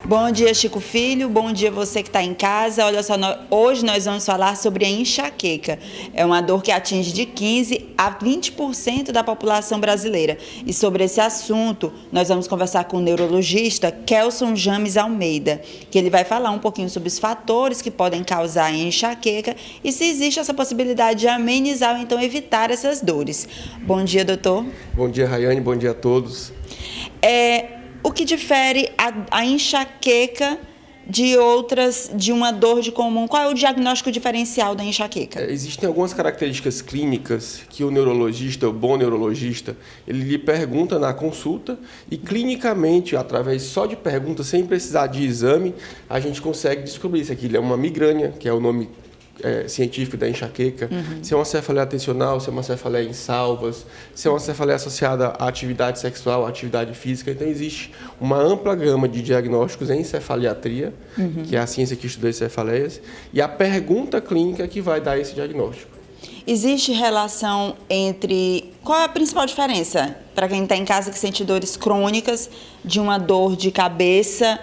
Bom dia, Chico Filho. Bom dia, você que está em casa. Olha só, hoje nós vamos falar sobre a enxaqueca. É uma dor que atinge de 15% a 20% da população brasileira. E sobre esse assunto, nós vamos conversar com o neurologista Kelson James Almeida, que ele vai falar um pouquinho sobre os fatores que podem causar a enxaqueca e se existe essa possibilidade de amenizar ou então evitar essas dores. Bom dia, doutor. Bom dia, Rayane. Bom dia a todos. O que difere a enxaqueca de uma dor de comum? Qual é o diagnóstico diferencial da enxaqueca? Existem algumas características clínicas que o neurologista, o bom neurologista, ele lhe pergunta na consulta e clinicamente, através só de perguntas, sem precisar de exame, a gente consegue descobrir se aquilo é uma migrânia, que é o nome científico da enxaqueca, se é uma cefaleia atencional, se é uma cefaleia em salvas, se é uma cefaleia associada à atividade sexual, à atividade física. Então, existe uma ampla gama de diagnósticos em cefaliatria, que é a ciência que estuda as cefaleias, e a pergunta clínica que vai dar esse diagnóstico. Existe relação entre... Qual é a principal diferença para quem está em casa que sente dores crônicas de uma dor de cabeça?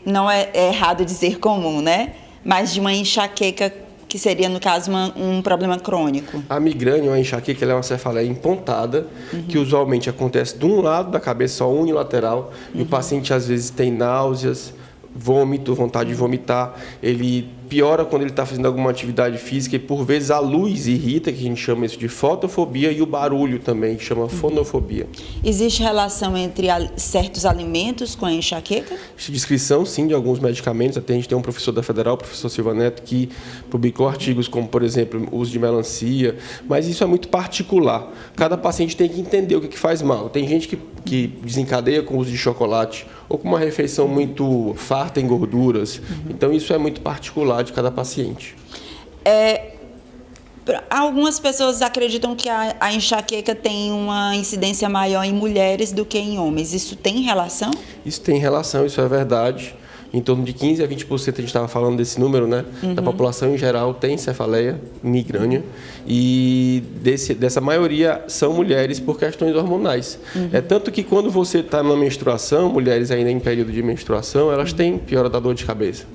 Não é errado dizer comum, né? Mas de uma enxaqueca, que seria, no caso, um problema crônico. A migrânia ou a enxaqueca é uma cefaleia empontada, que usualmente acontece de um lado da cabeça, só unilateral, e o paciente às vezes tem náuseas, vômito, vontade de vomitar. Ele piora quando ele está fazendo alguma atividade física e, por vezes, a luz irrita, que a gente chama isso de fotofobia, e o barulho também, que chama fonofobia. Existe relação entre certos alimentos com a enxaqueca? Existe descrição, sim, de alguns medicamentos. Até a gente tem um professor da Federal, o professor Silva Neto, que publicou artigos como, por exemplo, o uso de melancia, mas isso é muito particular. Cada paciente tem que entender o que faz mal. Tem gente que desencadeia com o uso de chocolate ou com uma refeição muito farta em gorduras. Então, isso é muito particular de cada paciente. Algumas pessoas acreditam que a enxaqueca tem uma incidência maior em mulheres do que em homens. Isso tem relação? Isso tem relação, isso é verdade. Em torno de 15% a 20%, a gente estava falando desse número, né? Da população em geral tem cefaleia, migrânia, e dessa maioria são mulheres por questões hormonais. É tanto que quando você está numa menstruação, mulheres ainda em período de menstruação, elas têm piora da dor de cabeça.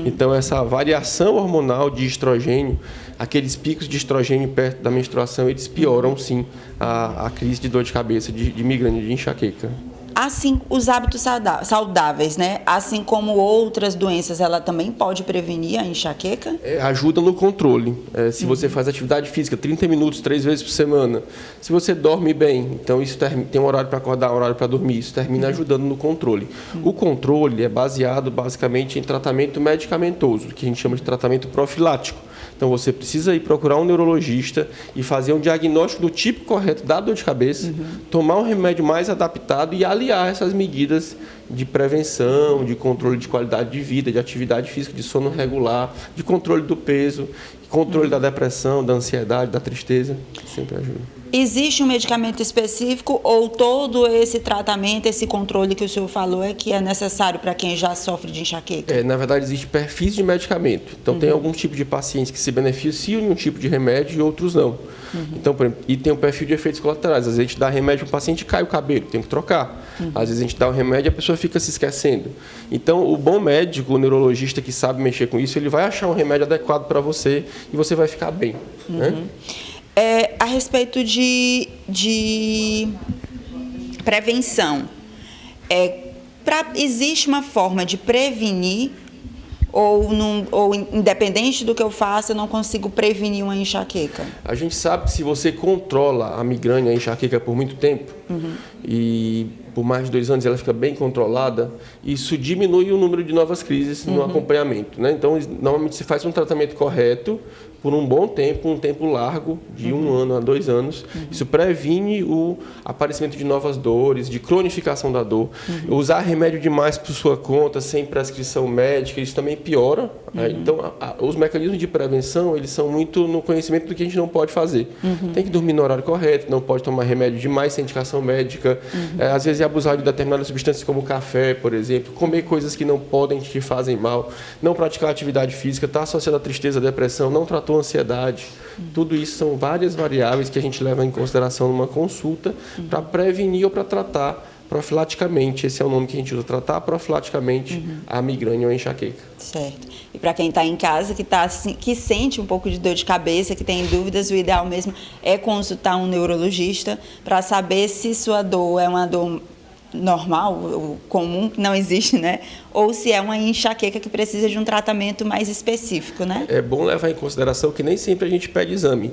Então, essa variação hormonal de estrogênio, aqueles picos de estrogênio perto da menstruação, eles pioram, sim, a crise de dor de cabeça, de migrânia, de enxaqueca. Assim, os hábitos saudáveis, né? Assim como outras doenças, ela também pode prevenir a enxaqueca? Ajuda no controle. Se você faz atividade física 30 minutos, 3 vezes por semana, se você dorme bem, então isso tem um horário para acordar, um horário para dormir, isso termina ajudando no controle. O controle é baseado basicamente em tratamento medicamentoso, que a gente chama de tratamento profilático. Então, você precisa ir procurar um neurologista e fazer um diagnóstico do tipo correto da dor de cabeça, tomar um remédio mais adaptado e aliar essas medidas de prevenção, de controle de qualidade de vida, de atividade física, de sono regular, de controle do peso, controle da depressão, da ansiedade, da tristeza, sempre ajuda. Existe um medicamento específico ou todo esse tratamento, esse controle que o senhor falou é que é necessário para quem já sofre de enxaqueca? Na verdade, existe perfis de medicamento. Então, tem alguns tipos de pacientes que se beneficiam de um tipo de remédio e outros não. Então, por exemplo, e tem um perfil de efeitos colaterais. Às vezes, a gente dá remédio para o paciente e cai o cabelo, tem que trocar. Às vezes, a gente dá um remédio e a pessoa fica se esquecendo. Então, o bom médico, o neurologista que sabe mexer com isso, ele vai achar um remédio adequado para você e você vai ficar bem. Né? A respeito de prevenção, existe uma forma de prevenir ou independente do que eu faça, eu não consigo prevenir uma enxaqueca? A gente sabe que se você controla a migrânia, a enxaqueca por muito tempo, e por mais de 2 anos ela fica bem controlada, isso diminui o número de novas crises no acompanhamento. Né? Então, normalmente se faz um tratamento correto por um bom tempo, um tempo largo, de 1 ano a 2 anos. Isso previne o aparecimento de novas dores, de cronificação da dor. Usar remédio demais por sua conta, sem prescrição médica, isso também piora. Então, os mecanismos de prevenção, eles são muito no conhecimento do que a gente não pode fazer. Tem que dormir no horário correto, não pode tomar remédio demais sem indicação médica. Às vezes, abusar de determinadas substâncias como café, por exemplo, comer coisas que não podem, que te fazem mal, não praticar atividade física, está associado à tristeza, à depressão, não tratar ansiedade. Tudo isso são várias variáveis que a gente leva em consideração numa consulta para prevenir ou para tratar profilaticamente, esse é o nome que a gente usa, tratar profilaticamente a migrânia ou a enxaqueca. Certo. E para quem está em casa, que sente um pouco de dor de cabeça, que tem dúvidas, o ideal mesmo é consultar um neurologista para saber se sua dor é uma dor normal, ou comum, que não existe, né? Ou se é uma enxaqueca que precisa de um tratamento mais específico, né? É bom levar em consideração que nem sempre a gente pede exame.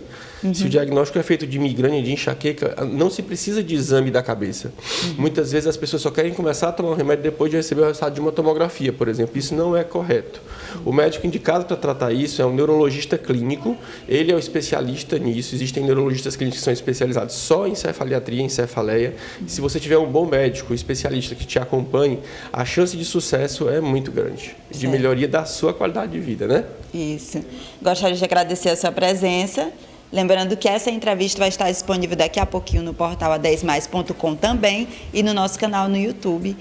Se o diagnóstico é feito de migrânia, de enxaqueca, não se precisa de exame da cabeça. Muitas vezes as pessoas só querem começar a tomar um remédio depois de receber o resultado de uma tomografia, por exemplo. Isso não é correto. O médico indicado para tratar isso é um neurologista clínico, ele é o especialista nisso. Existem neurologistas clínicos que são especializados só em cefaliatria, em cefaleia. Se você tiver um bom médico, especialista que te acompanhe, a chance de sucesso é muito grande, de melhoria da sua qualidade de vida, né? Isso. Gostaria de agradecer a sua presença. Lembrando que essa entrevista vai estar disponível daqui a pouquinho no portal a10mais.com também e no nosso canal no YouTube.